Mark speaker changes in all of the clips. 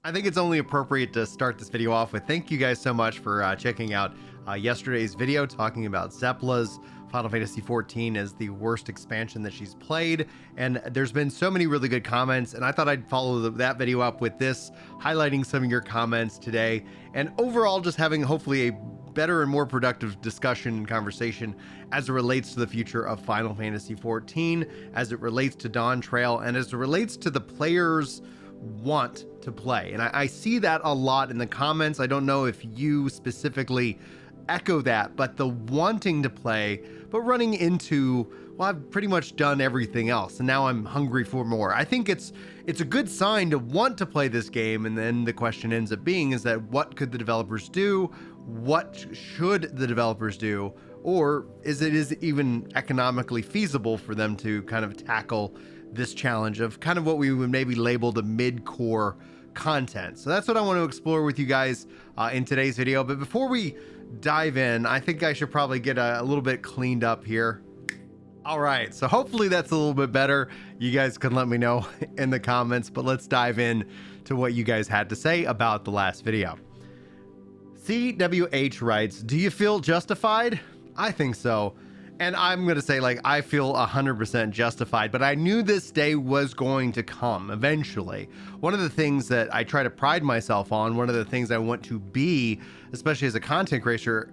Speaker 1: I think it's only appropriate to start this video off with thank you guys so much for checking out yesterday's video talking about Zepla's Final Fantasy XIV as the worst expansion that she's played. And there's been so many really good comments, and I thought I'd follow that video up with this, highlighting some of your comments today, and overall just having hopefully a better and more productive discussion and conversation as it relates to the future of Final Fantasy XIV, as it relates to Dawn Trail, and as it relates to the players' want to play. And I see that a lot in the comments. I don't know if you specifically echo that, but the wanting to play, but running into, well, I've pretty much done everything else and now I'm hungry for more. I think it's a good sign to want to play this game, and then the question ends up being is that what could the developers do? What should the developers do? Or is it even economically feasible for them to kind of tackle this challenge of kind of what we would maybe label the mid-core content? So that's what I want to explore with you guys in today's video. But before we dive in, I think I should probably get a little bit cleaned up here. All right, so hopefully that's a little bit better. You guys can let me know in the comments, but let's dive in to what you guys had to say about the last video. CWH writes, do you feel justified? I think so. And I'm going to say, like, I feel 100% justified, but I knew this day was going to come eventually. One of the things that I try to pride myself on, one of the things I want to be, especially as a content creator,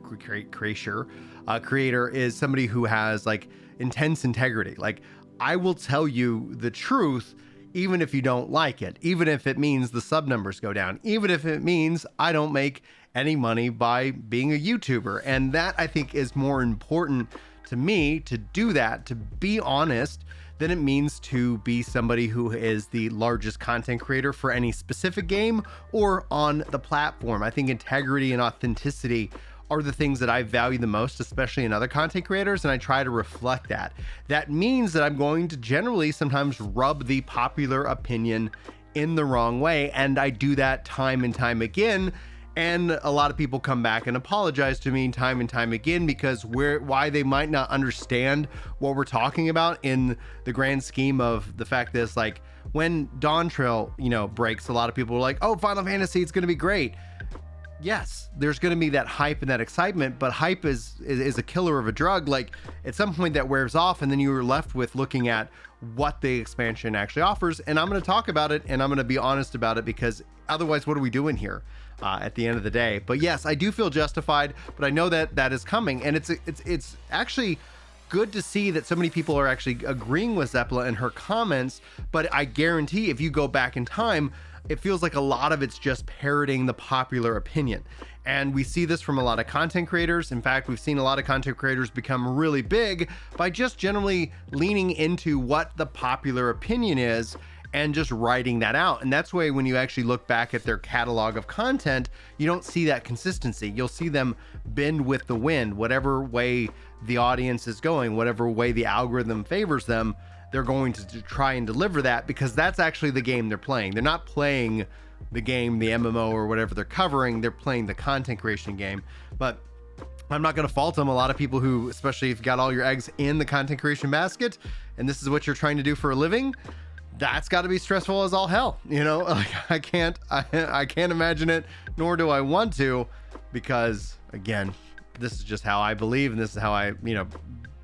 Speaker 1: is somebody who has like intense integrity. Like, I will tell you the truth, even if you don't like it, even if it means the sub numbers go down, even if it means I don't make any money by being a YouTuber. And that, I think, is more important to me, to do that, to be honest, than it means to be somebody who is the largest content creator for any specific game or on the platform. I think integrity and authenticity are the things that I value the most, especially in other content creators, and I try to reflect that. That means that I'm going to generally sometimes rub the popular opinion in the wrong way, and I do that time and time again. And a lot of people come back and apologize to me time and time again because why they might not understand what we're talking about in the grand scheme of the fact that it's like when Dawn Trail, breaks, a lot of people are like, oh, Final Fantasy, it's going to be great. Yes, there's going to be that hype and that excitement, but hype is a killer of a drug. Like, at some point that wears off, and then you're left with looking at what the expansion actually offers. And I'm going to talk about it, and I'm going to be honest about it, because otherwise, what are we doing here at the end of the day? But yes, I do feel justified, but I know that that is coming, and it's actually good to see that so many people are actually agreeing with Zepla in her comments. But I guarantee if you go back in time, it feels like a lot of it's just parroting the popular opinion. And we see this from a lot of content creators. In fact, we've seen a lot of content creators become really big by just generally leaning into what the popular opinion is and just writing that out. And that's why when you actually look back at their catalog of content, you don't see that consistency. You'll see them bend with the wind, whatever way the audience is going, whatever way the algorithm favors them, they're going to try and deliver that, because that's actually the game they're playing. They're not playing the game, the MMO or whatever they're covering. They're playing the content creation game. But I'm not going to fault them. A lot of people who, especially if you got all your eggs in the content creation basket and this is what you're trying to do for a living, that's got to be stressful as all hell. Like, I can't imagine it, nor do I want to, because again, this is just how I believe, and this is how I,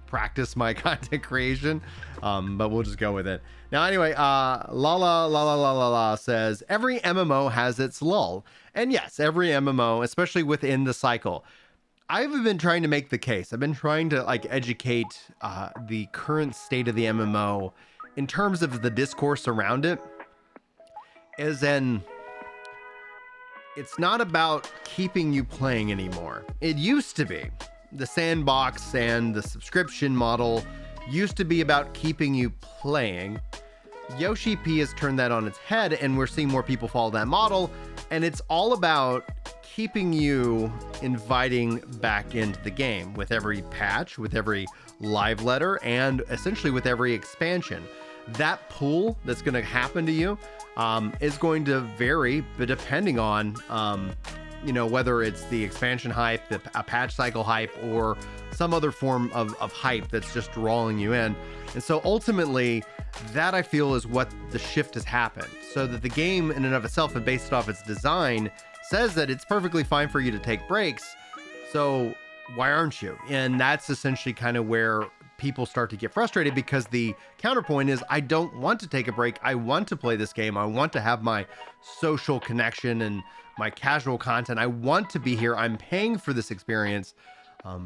Speaker 1: practice my content creation. But we'll just go with it. Now, anyway, la says, every MMO has its lull. And yes, every MMO, especially within the cycle. I've been trying to make the case. I've been trying to educate the current state of the MMO in terms of the discourse around it. As in, it's not about keeping you playing anymore. It used to be. The sandbox and the subscription model used to be about keeping you playing. Yoshi P has turned that on its head, and we're seeing more people follow that model, and it's all about keeping you inviting back into the game with every patch, with every live letter, and essentially with every expansion. That pool that's going to happen to you is going to vary, but depending on whether it's the expansion hype, a patch cycle hype, or some other form of hype that's just drawing you in. And so ultimately, That I feel is what the shift has happened, so that the game in and of itself and based off its design says that it's perfectly fine for you to take breaks. So why aren't you? And that's essentially kind of where people start to get frustrated, because the counterpoint is, I don't want to take a break. I want to play this game. I want to have my social connection and my casual content. I want to be here. I'm paying for this experience.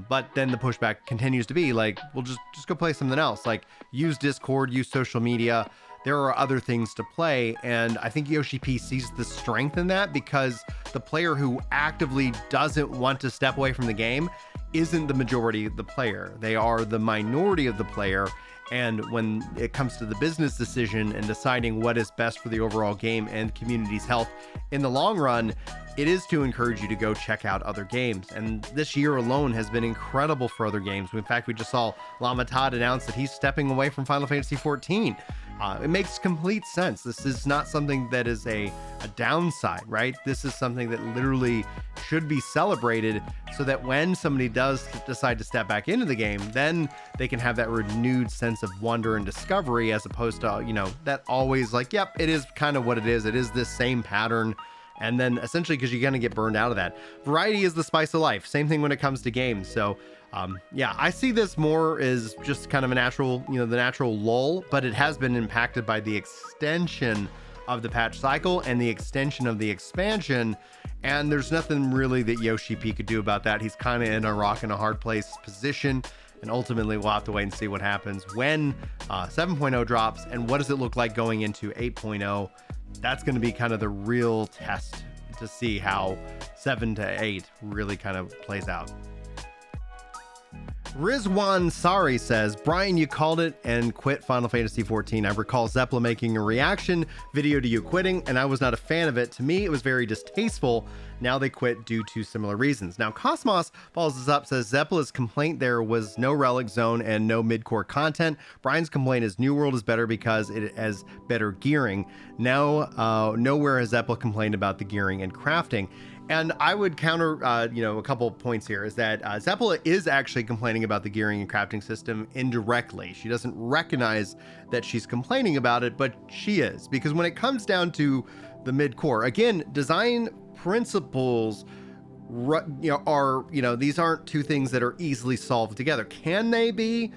Speaker 1: But then the pushback continues to be like, well, just go play something else. Like, use Discord, use social media. There are other things to play. And I think Yoshi P sees the strength in that, because the player who actively doesn't want to step away from the game isn't the majority of the player. They are the minority of the player. And when it comes to the business decision and deciding what is best for the overall game and community's health in the long run, it is to encourage you to go check out other games. And this year alone has been incredible for other games. In fact, we just saw Lama Todd announce that he's stepping away from Final Fantasy XIV. It makes complete sense. This is not something that is a downside, right? This is something that literally should be celebrated, so that when somebody does decide to step back into the game, then they can have that renewed sense of wonder and discovery, as opposed to, that always like, yep, it is kind of what it is. It is this same pattern. And then essentially, because you're going to get burned out of that. Variety is the spice of life. Same thing when it comes to games. So yeah, I see this more as just kind of a natural, the natural lull, but it has been impacted by the extension of the patch cycle and the extension of the expansion. And there's nothing really that Yoshi P could do about that. He's kind of in a rock and a hard place position. And ultimately, we'll have to wait and see what happens when 7.0 drops, and what does it look like going into 8.0. That's going to be kind of the real test to see how 7 to 8 really kind of plays out. Rizwan Sari says, Brian, you called it and quit Final Fantasy XIV. I recall Zeppla making a reaction video to you quitting, and I was not a fan of it. To me, it was very distasteful. Now they quit due to similar reasons. Now, Cosmos follows this up, says Zepla's complaint there was no relic zone and no mid-core content. Brian's complaint is New World is better because it has better gearing. Now, nowhere has Zeppla complained about the gearing and crafting. And I would counter, a couple points here, is that Zeppela is actually complaining about the gearing and crafting system indirectly. She doesn't recognize that she's complaining about it, but she is. Because when it comes down to the mid-core, again, design principles are, these aren't two things that are easily solved together. Can they be?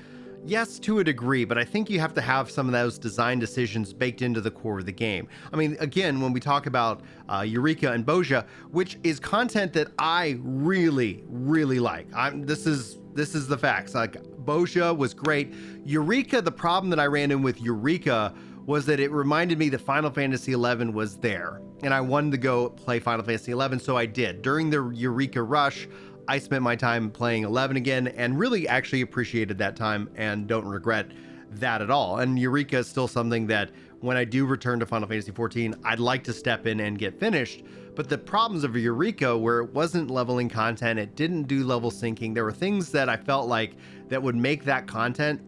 Speaker 1: Yes, to a degree, but I think you have to have some of those design decisions baked into the core of the game. I mean, again, when we talk about Eureka and Bozja, which is content that I really, really like. This is the facts. Like, Bozja was great. Eureka, the problem that I ran in with Eureka was that it reminded me that Final Fantasy XI was there, and I wanted to go play Final Fantasy XI, so I did. During the Eureka rush, I spent my time playing 11 again, and really actually appreciated that time and don't regret that at all. And Eureka is still something that when I do return to Final Fantasy XIV, I'd like to step in and get finished. But the problems of Eureka, where it wasn't leveling content, it didn't do level syncing, there were things that I felt like that would make that content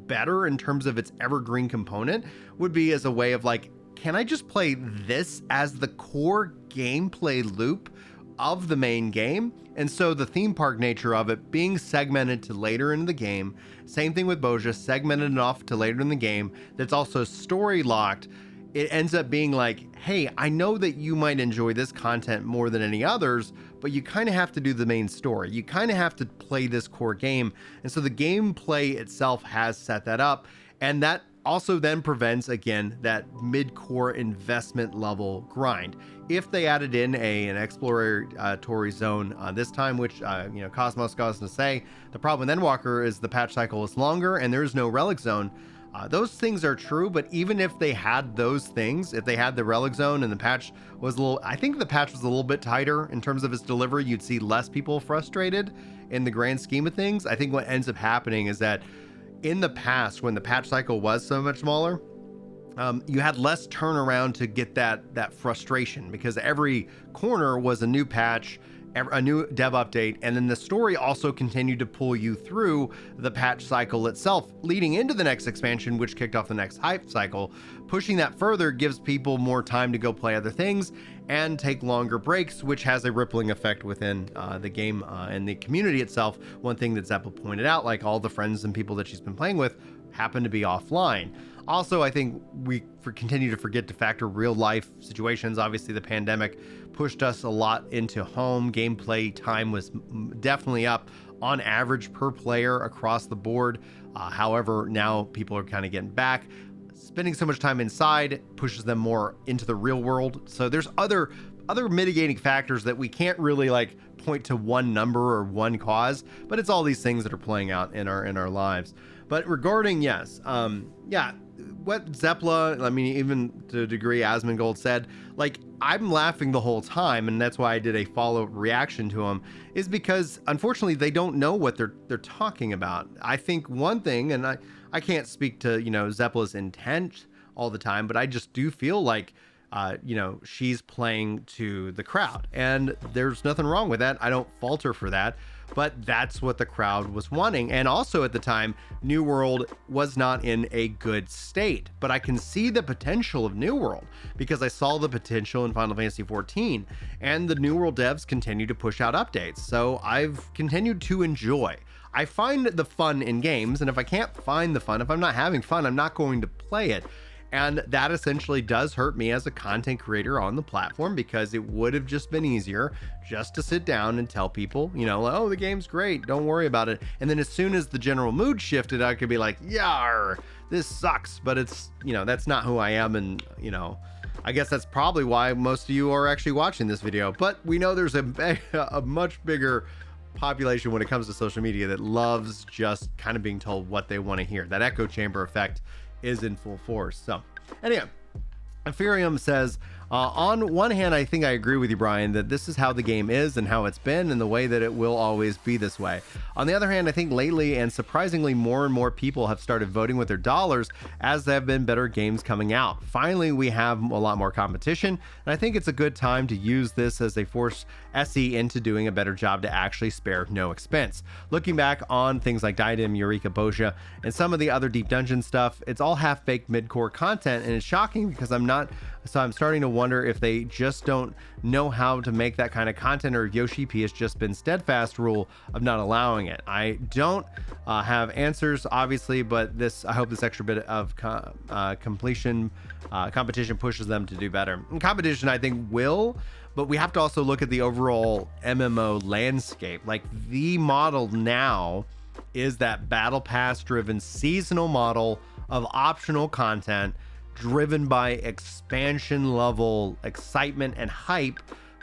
Speaker 1: better in terms of its evergreen component, would be as a way of like, can I just play this as the core gameplay loop of the main game? And so the theme park nature of it being segmented to later in the game, same thing with Bozja, segmented enough to later in the game that's also story locked, it ends up being like, hey, I know that you might enjoy this content more than any others, but you kind of have to do the main story. You kind of have to play this core game. And so the gameplay itself has set that up. And that also then prevents, again, that mid-core investment level grind. If they added in an exploratory zone this time, which, Cosmos goes to say, the problem with Endwalker is the patch cycle is longer and there is no relic zone. Those things are true, but even if they had those things, if they had the relic zone and the patch was I think the patch was a little bit tighter in terms of its delivery, you'd see less people frustrated in the grand scheme of things. I think what ends up happening is that in the past, when the patch cycle was so much smaller, you had less turnaround to get that frustration, because every corner was a new patch, a new dev update, and then the story also continued to pull you through the patch cycle itself, leading into the next expansion, which kicked off the next hype cycle. Pushing that further gives people more time to go play other things and take longer breaks, which has a rippling effect within the game and the community itself. One thing that Zeppel pointed out, like all the friends and people that she's been playing with happen to be offline. Also, I think we continue to forget to factor real life situations. Obviously, the pandemic pushed us a lot into home. Gameplay time was definitely up on average per player across the board. However, now people are kind of getting back. Spending so much time inside pushes them more into the real world. So there's other mitigating factors that we can't really like point to one number or one cause, but it's all these things that are playing out in our lives. But regarding, yes, what Zepla, I mean, even to a degree, Asmongold said, like, I'm laughing the whole time, and that's why I did a follow-up reaction to him, is because unfortunately they don't know what they're talking about. I think one thing, and I can't speak to, Zepla's intent all the time, but I just do feel like she's playing to the crowd, and there's nothing wrong with that. I don't fault her for that, but that's what the crowd was wanting. And also at the time, New World was not in a good state, but I can see the potential of New World because I saw the potential in Final Fantasy XIV, and the New World devs continue to push out updates. So I've continued to enjoy. I find the fun in games, and if I can't find the fun, if I'm not having fun, I'm not going to play it. And that essentially does hurt me as a content creator on the platform, because it would have just been easier just to sit down and tell people, oh, the game's great, don't worry about it. And then as soon as the general mood shifted, I could be like, yar, this sucks. But it's, that's not who I am. And, I guess that's probably why most of you are actually watching this video. But we know there's a much bigger population when it comes to social media that loves just kind of being told what they want to hear. That echo chamber effect is in full force. So anyway, Ethereum says, on one hand, I think I agree with you, Brian, that this is how the game is and how it's been and the way that it will always be this way. On the other hand, I think lately and surprisingly more and more people have started voting with their dollars as there have been better games coming out. Finally, we have a lot more competition, and I think it's a good time to use this as they force SE into doing a better job to actually spare no expense. Looking back on things like Diadem, Eureka, Boscia, and some of the other Deep Dungeon stuff, it's all half-baked mid-core content, and it's shocking because I'm starting to wonder if they just don't know how to make that kind of content, or if Yoshi P has just been steadfast rule of not allowing it. I don't have answers, obviously, but I hope this extra bit of competition pushes them to do better. And competition, I think, will, but we have to also look at the overall MMO landscape. Like, the model now is that battle pass driven seasonal model of optional content driven by expansion level excitement and hype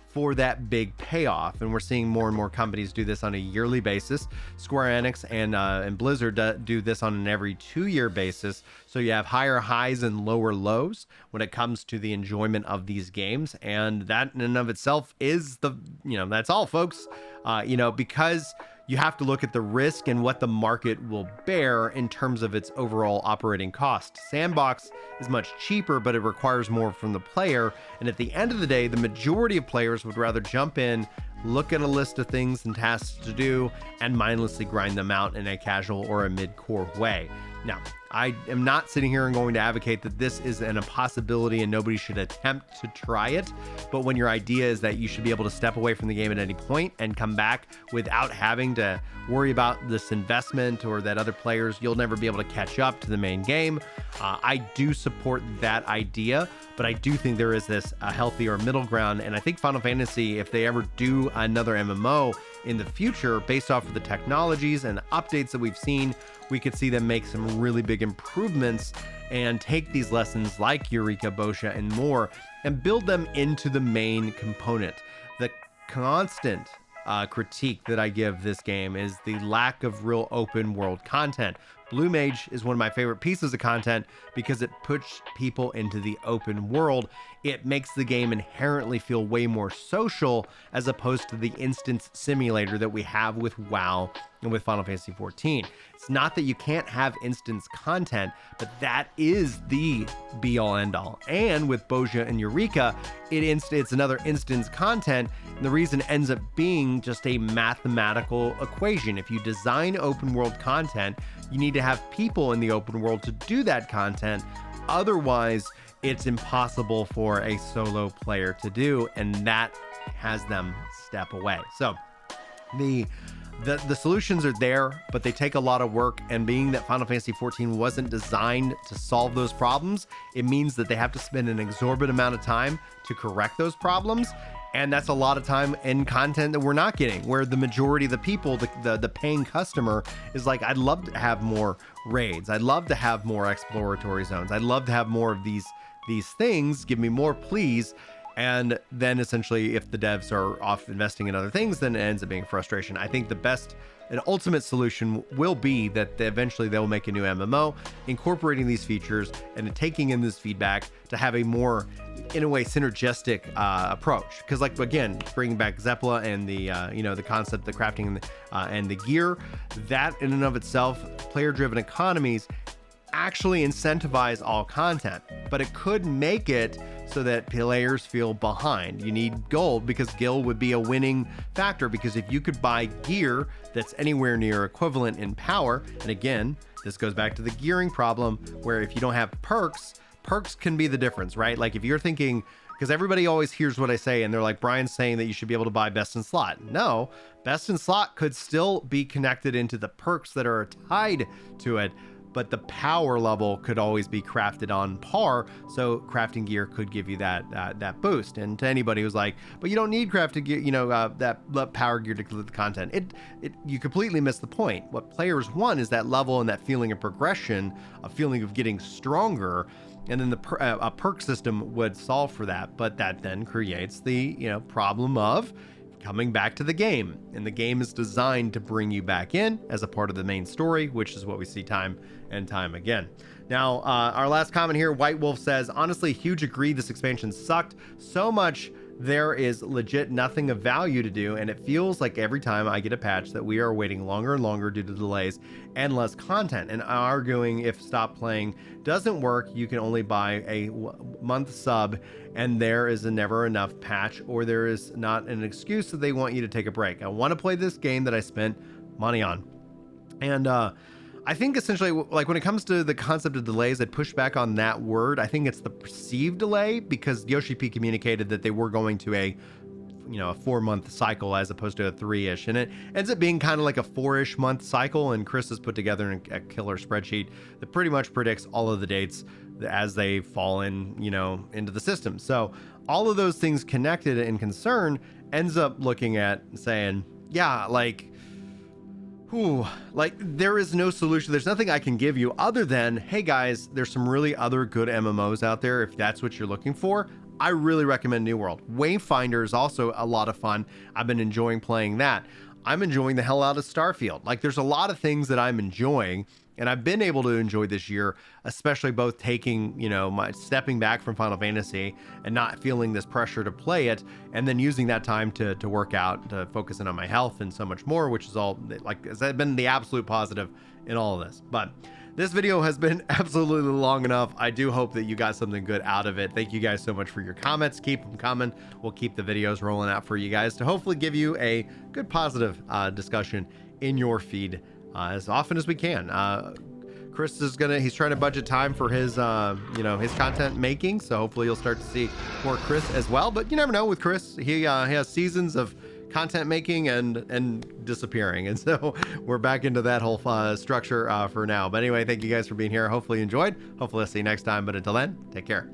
Speaker 1: for that big payoff. And we're seeing more and more companies do this on a yearly basis. Square Enix and Blizzard do this on an every 2-year basis. So you have higher highs and lower lows when it comes to the enjoyment of these games. And that in and of itself is that's all, folks. Because you have to look at the risk and what the market will bear in terms of its overall operating cost. Sandbox is much cheaper, but it requires more from the player. And at the end of the day, the majority of players would rather jump in, look at a list of things and tasks to do, and mindlessly grind them out in a casual or a mid-core way. Now, I am not sitting here and going to advocate that this is an impossibility and nobody should attempt to try it. But when your idea is that you should be able to step away from the game at any point and come back without having to worry about this investment, or that other players, you'll never be able to catch up to the main game, I do support that idea. But I do think there is this healthier middle ground. And I think Final Fantasy, if they ever do another MMO in the future, based off of the technologies and updates that we've seen, we could see them make some really big improvements and take these lessons like Eureka, Boscia, and more and build them into the main component. The constant critique that I give this game is the lack of real open world content. Blue Mage is one of my favorite pieces of content because it puts people into the open world. It makes the game inherently feel way more social as opposed to the instance simulator that we have with WoW and with Final Fantasy XIV. It's not that you can't have instance content, but that is the be-all end-all. And with Boscia and Eureka, it's another instance content, and the reason ends up being just a mathematical equation. If you design open world content, you need to have people in the open world to do that content. Otherwise, it's impossible for a solo player to do, and that has them step away. So the The solutions are there, but they take a lot of work. And being that Final Fantasy XIV wasn't designed to solve those problems, it means that they have to spend an exorbitant amount of time to correct those problems. And that's a lot of time and content that we're not getting, where the majority of the people, the paying customer, is like, I'd love to have more raids. I'd love to have more exploratory zones. I'd love to have more of these things. Give me more, please. And then essentially, if the devs are off investing in other things, then it ends up being frustration. I think the best and ultimate solution will be that eventually they'll make a new MMO, incorporating these features and taking in this feedback to have a more, in a way, synergistic approach. Because, like, again, bringing back Zeppela and the concept, the crafting and the gear, that in and of itself, player-driven economies actually incentivize all content, but it could make it so that players feel behind. You need gold, because guild would be a winning factor, because if you could buy gear that's anywhere near equivalent in power, and again, this goes back to the gearing problem, where if you don't have perks can be the difference, right? Like if you're thinking, because everybody always hears what I say and they're like, Brian's saying that you should be able to buy best in slot. No, best in slot could still be connected into the perks that are tied to it, but the power level could always be crafted on par. So crafting gear could give you that boost. And to anybody who's like, but you don't need crafted gear, that power gear to complete the content, you completely miss the point. What players want is that level and that feeling of progression, a feeling of getting stronger. And then a perk system would solve for that. But that then creates the problem of coming back to the game, and the game is designed to bring you back in as a part of the main story, which is what we see time and time again. Now, our last comment here, White Wolf says, honestly, huge agree, this expansion sucked so much. There is legit nothing of value to do, and it feels like every time I get a patch that we are waiting longer and longer due to delays and less content, and arguing if stop playing doesn't work, you can only buy a month sub, and there is never enough patch, or there is not an excuse that they want you to take a break. I want to play this game that I spent money on. And I think essentially, like when it comes to the concept of delays, I'd push back on that word. I think it's the perceived delay, because Yoshi P communicated that they were going to a 4-month cycle as opposed to a 3-ish, and it ends up being kind of like a 4-ish month cycle. And Chris has put together a killer spreadsheet that pretty much predicts all of the dates as they fall in, into the system. So all of those things connected and concern ends up looking at saying, yeah, there is no solution. There's nothing I can give you other than, hey guys, there's some really other good MMOs out there. If that's what you're looking for, I really recommend New World. Wayfinder is also a lot of fun. I've been enjoying playing that. I'm enjoying the hell out of Starfield. Like, there's a lot of things that I'm enjoying, and I've been able to enjoy this year, especially both taking, my stepping back from Final Fantasy and not feeling this pressure to play it, and then using that time to work out, to focus in on my health and so much more, which is all, has been the absolute positive in all of this. But this video has been absolutely long enough. I do hope that you got something good out of it. Thank you guys so much for your comments. Keep them coming. We'll keep the videos rolling out for you guys to hopefully give you a good positive discussion in your feed as often as we can. Chris is he's trying to budget time for his his content making, so hopefully you'll start to see more Chris as well. But you never know with Chris. He has seasons of content making and disappearing, and so we're back into that whole structure for now. But anyway, thank you guys for being here. Hopefully you enjoyed. Hopefully I'll see you next time, but until then, take care.